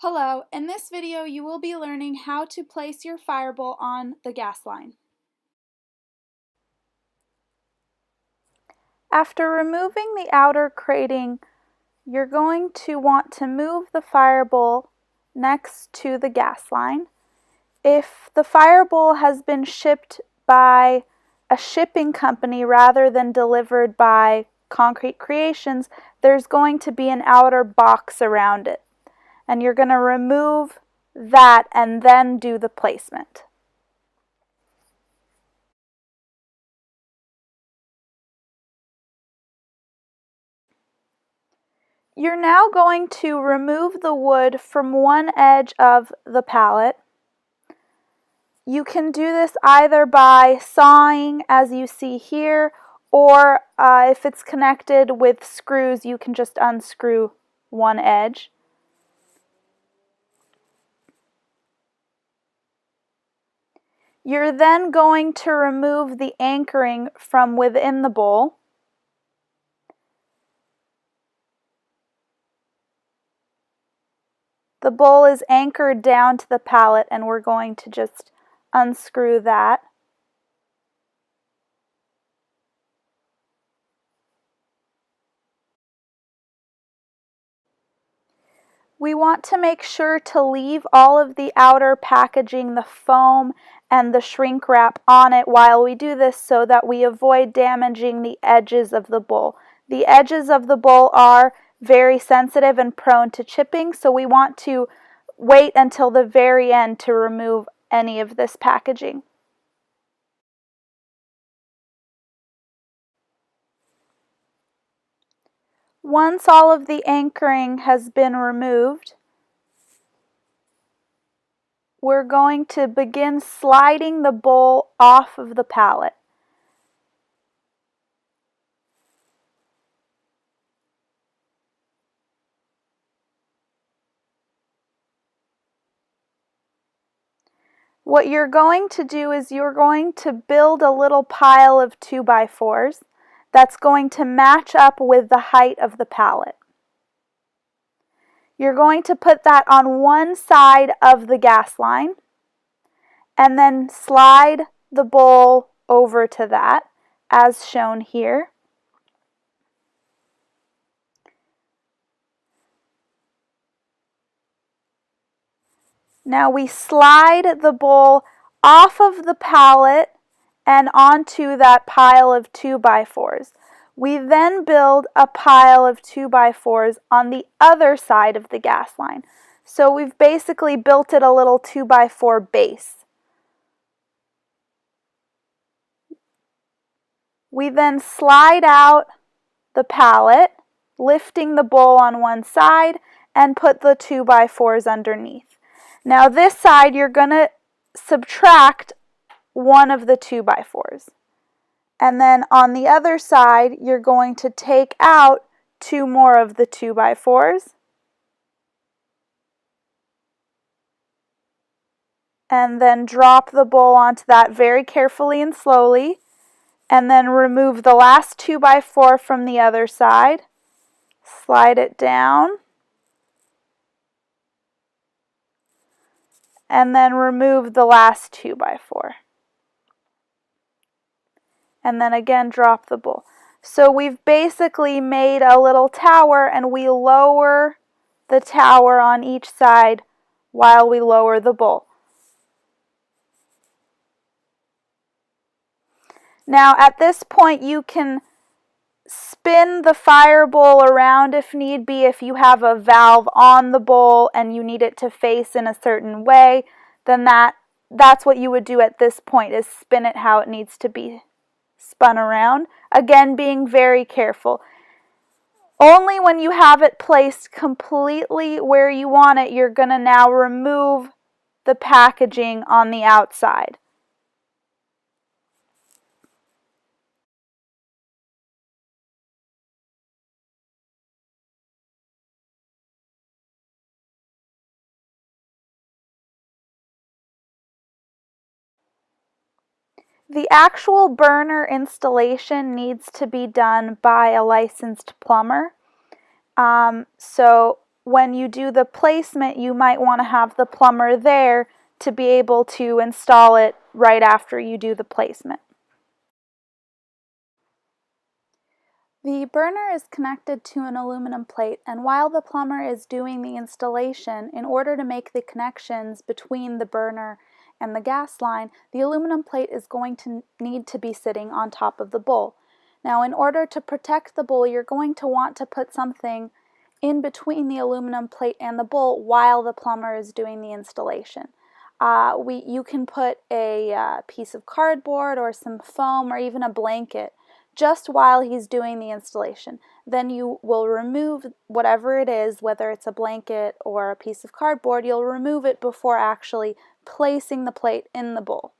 Hello, in this video you will be learning how to place your firebowl on the gas line. After removing the outer crating, you're going to want to move the firebowl next to the gas line. If the firebowl has been shipped by a shipping company rather than delivered by Concrete Creations, there's going to be an outer box around it. And you're going to remove that and then do the placement. You're now going to remove the wood from one edge of the pallet. You can do this either by sawing, as you see here, or if it's connected with screws, you can just unscrew one edge. You're then going to remove the anchoring from within the bowl. The bowl is anchored down to the pallet, and we're going to just unscrew that. We want to make sure to leave all of the outer packaging, the foam and the shrink wrap on it while we do this so that we avoid damaging the edges of the bowl. The edges of the bowl are very sensitive and prone to chipping, so we want to wait until the very end to remove any of this packaging. Once all of the anchoring has been removed, we're going to begin sliding the bowl off of the pallet. What you're going to do is you're going to build a little pile of 2x4s that's going to match up with the height of the pallet. You're going to put that on one side of the gas line and then slide the bowl over to that, as shown here. Now we slide the bowl off of the pallet and onto that pile of 2x4s. We then build a pile of 2x4s on the other side of the gas line. So we've basically built it a little 2x4 base. We then slide out the pallet, lifting the bowl on one side, and put the 2x4s underneath. Now this side you're going to subtract one of the 2x4s. And then on the other side you're going to take out two more of the 2x4s. And then drop the bowl onto that very carefully and slowly. And then remove the last 2x4 from the other side. Slide it down. And then remove the last 2x4. And then again drop the bowl. So we've basically made a little tower, and we lower the tower on each side while we lower the bowl. Now at this point you can spin the fire bowl around if need be. If you have a valve on the bowl and you need it to face in a certain way, then that's what you would do at this point, is spin it how it needs to be spun around. Again, being very careful. Only when you have it placed completely where you want it, you're going to now remove the packaging on the outside. The actual burner installation needs to be done by a licensed plumber. So when you do the placement, you might want to have the plumber there to be able to install it right after you do the placement. The burner is connected to an aluminum plate, and while the plumber is doing the installation, in order to make the connections between the burner and the gas line, the aluminum plate is going to need to be sitting on top of the bowl. Now, in order to protect the bowl, you're going to want to put something in between the aluminum plate and the bowl while the plumber is doing the installation. You can put a piece of cardboard or some foam or even a blanket just while he's doing the installation. Then you will remove whatever it is, whether it's a blanket or a piece of cardboard, you'll remove it before actually placing the plate in the bowl.